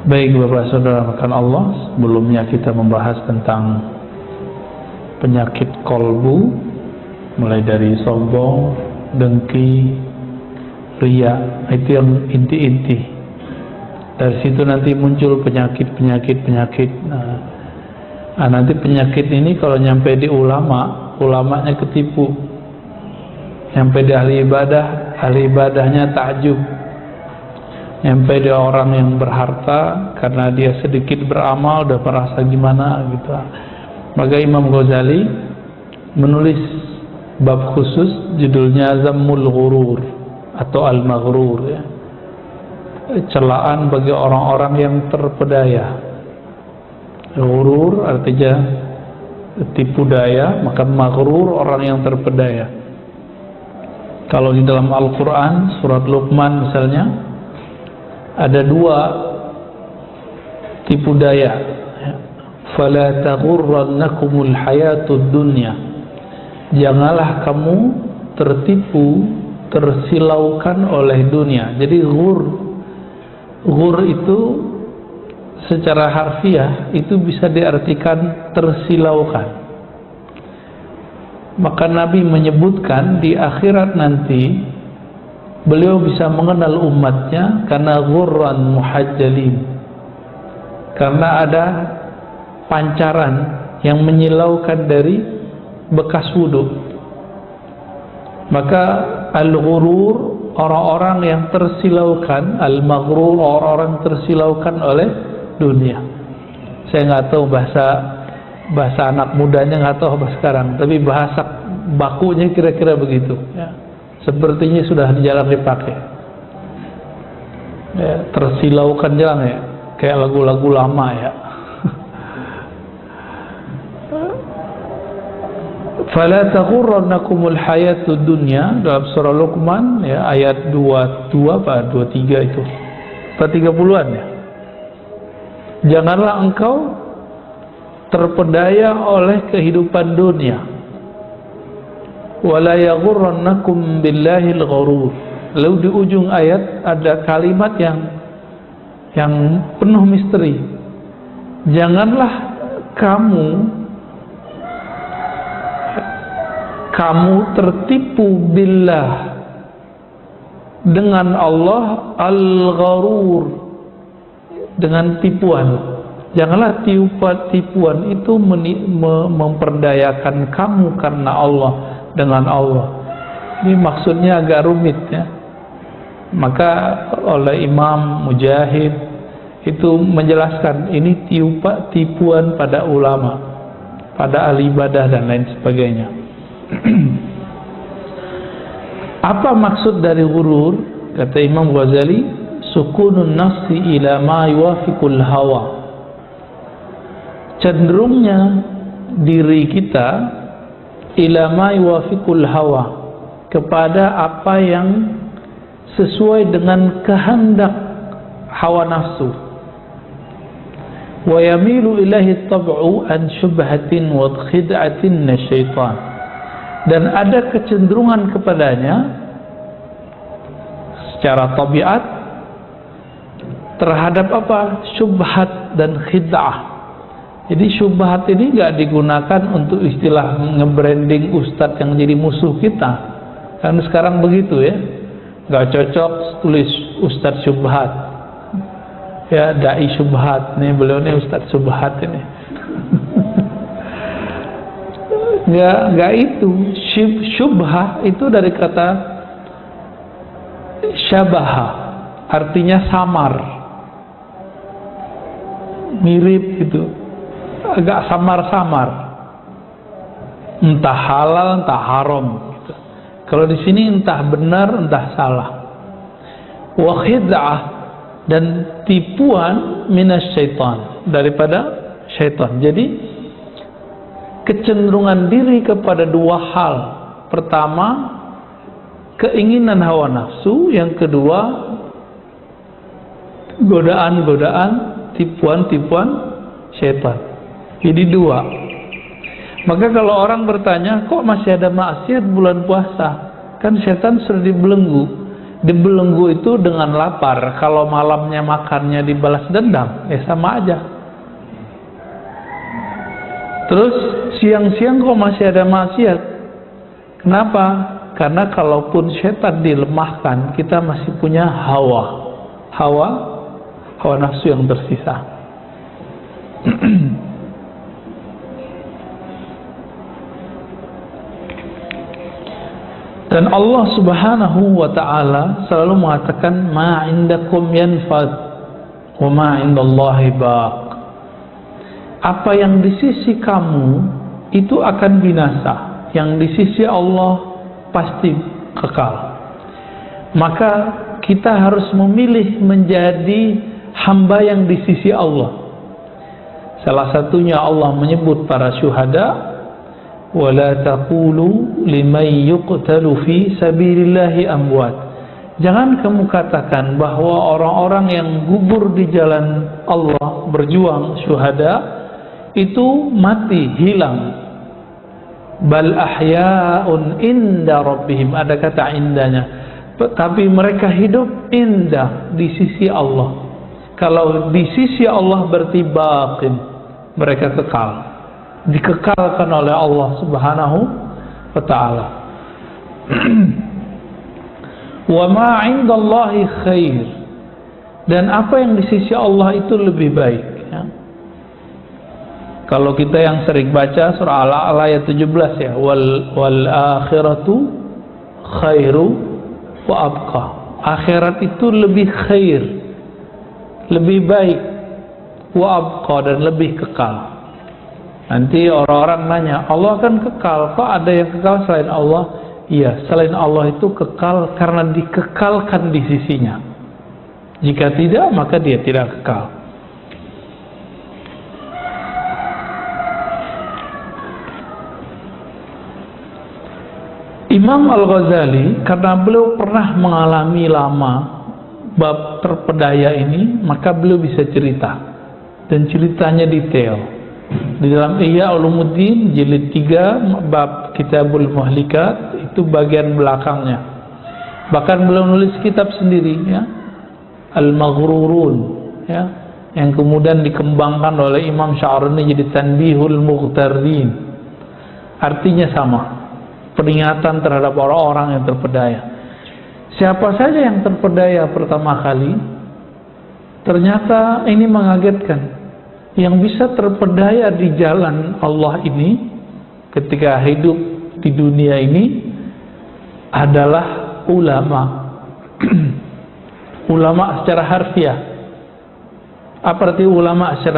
Baik Bapak Saudara makan Allah, sebelumnya kita membahas tentang penyakit kolbu, mulai dari sombong, dengki, riya. Itu yang inti-inti. Dari situ nanti muncul penyakit. Nah, nanti penyakit ini kalau nyampe di ulamanya ketipu. Nyampe di ahli ibadahnya takjub. Nyampe dia orang yang berharta karena dia sedikit beramal udah merasa gimana gitu. Maka Imam Ghazali menulis bab khusus judulnya Zammul Ghurur atau Al-Maghrur, ya. Celaan bagi orang-orang yang terpedaya. Ghurur artinya tipu daya, maka maghrur orang yang terpedaya. Kalau di dalam Al-Quran surat Luqman misalnya ada dua tipu daya. Fala taghurrannakumul hayatud dunya. Janganlah kamu tertipu, tersilaukan oleh dunia. Jadi ghur itu secara harfiah itu bisa diartikan tersilaukan. Maka Nabi menyebutkan di akhirat nanti beliau bisa mengenal umatnya karena ghurran muhajjalin, karena ada pancaran yang menyilaukan dari bekas wudhu. Maka al-ghurur orang-orang yang tersilaukan, al-maghrur orang-orang tersilaukan oleh dunia. Saya nggak tahu bahasa anak mudanya, nggak tahu bahasa sekarang, tapi bahasa bakunya kira-kira begitu, ya. Sepertinya sudah jarang dipakai, ya, tersilaukan jarang, ya, kayak lagu-lagu lama, ya. Fala taghurrannakumul hayatud dunya dalam surah Luqman, ya, ayat 22 apa 23 itu, atau 30-an, ya. Janganlah engkau terpedaya oleh kehidupan dunia. Wala yaghurrannakum billahil ghurur. Lalu di ujung ayat ada kalimat yang penuh misteri. Janganlah kamu tertipu billah, dengan Allah, al-ghurur, dengan tipuan. Janganlah tipuan itu memperdayakan kamu karena Allah, dengan Allah. Ini maksudnya agak rumit, ya. Maka oleh Imam Mujahid itu menjelaskan ini tipuan pada ulama, pada ahli ibadah dan lain sebagainya. Apa maksud dari ghurur? Kata Imam Ghazali, sukunun nafsi ila ma yuwafiqul hawa. Cenderungnya diri kita ila ma yuwafiqul hawa, kepada apa yang sesuai dengan kehendak hawa nafsu. Wa yamilu ilahi tab'u an syubhatin wa khid'atin nasyaitan. Dan ada kecenderungan kepadanya secara tabiat terhadap apa? Syubhat dan khid'ah. Jadi syubhat ini nggak digunakan untuk istilah nge-branding ustadz yang jadi musuh kita. Kan sekarang begitu, ya. Nggak cocok tulis ustadz syubhat, ya, dai syubhat. Nih beliau nih ustadz syubhat ini. Nggak itu. Syubhah itu dari kata syabaha, artinya samar, mirip gitu, agak samar-samar, entah halal entah haram gitu. Kalau di sini entah benar entah salah. Wa khid'ah, dan tipuan minasyaitan, daripada syaitan. Jadi kecenderungan diri kepada dua hal. Pertama, keinginan hawa nafsu. Yang kedua, godaan-godaan, tipuan-tipuan syaitan. Jadi dua. Maka kalau orang bertanya, kok masih ada maksiat bulan puasa? Kan syaitan sudah dibelenggu. Dibelenggu itu dengan lapar. Kalau malamnya makannya dibalas dendam, ya sama aja. Terus siang-siang kok masih ada maksiat. Kenapa? Karena kalaupun setan dilemahkan, kita masih punya hawa nafsu yang tersisa. Dan Allah Subhanahu wa ta'ala selalu mengatakan ma indakum yanfad wa ma indallahi baq. Apa yang di sisi kamu itu akan binasa, yang di sisi Allah pasti kekal. Maka kita harus memilih menjadi hamba yang di sisi Allah. Salah satunya Allah menyebut para syuhada, wala taqulu liman yuqtalu fi sabilillahi amwat. Jangan kamu katakan bahwa orang-orang yang gugur di jalan Allah berjuang syuhada itu mati, hilang. Bal ahya'un inda rabbihim, ada kata indanya, tapi mereka hidup indah di sisi Allah. Kalau di sisi Allah berarti baqin, mereka kekal, dikekalkan oleh Allah Subhanahu wa ta'ala. Wa ma 'indallahi khair, dan apa yang di sisi Allah itu lebih baik, ya. Kalau kita yang sering baca surah Al-A'la ayat 17, ya, wal akhiratu khairu wa abqa. Akhirat itu lebih khair, lebih baik, wa abqa, dan lebih kekal. Nanti orang-orang nanya, Allah kan kekal, kok ada yang kekal selain Allah? Iya, selain Allah itu kekal karena dikekalkan di sisinya. Jika tidak, maka dia tidak kekal. Imam Al-Ghazali, karena beliau pernah mengalami lama bab terpedaya ini, maka beliau bisa cerita, dan ceritanya detail. Di dalam Ihya Ulumuddin jilid 3 bab Kitabul Muhlikat, itu bagian belakangnya. Bahkan beliau nulis kitab sendiri, ya, Al-Maghrurun, ya, yang kemudian dikembangkan oleh Imam Sya'rani jadi Tanbihul Mughtarrin. Artinya sama, peringatan terhadap orang-orang yang terpedaya. Siapa saja yang terpedaya pertama kali, ternyata ini mengagetkan. Yang bisa terpedaya di jalan Allah ini ketika hidup di dunia ini adalah ulama. Ulama secara harfiah. Apa arti ulama secara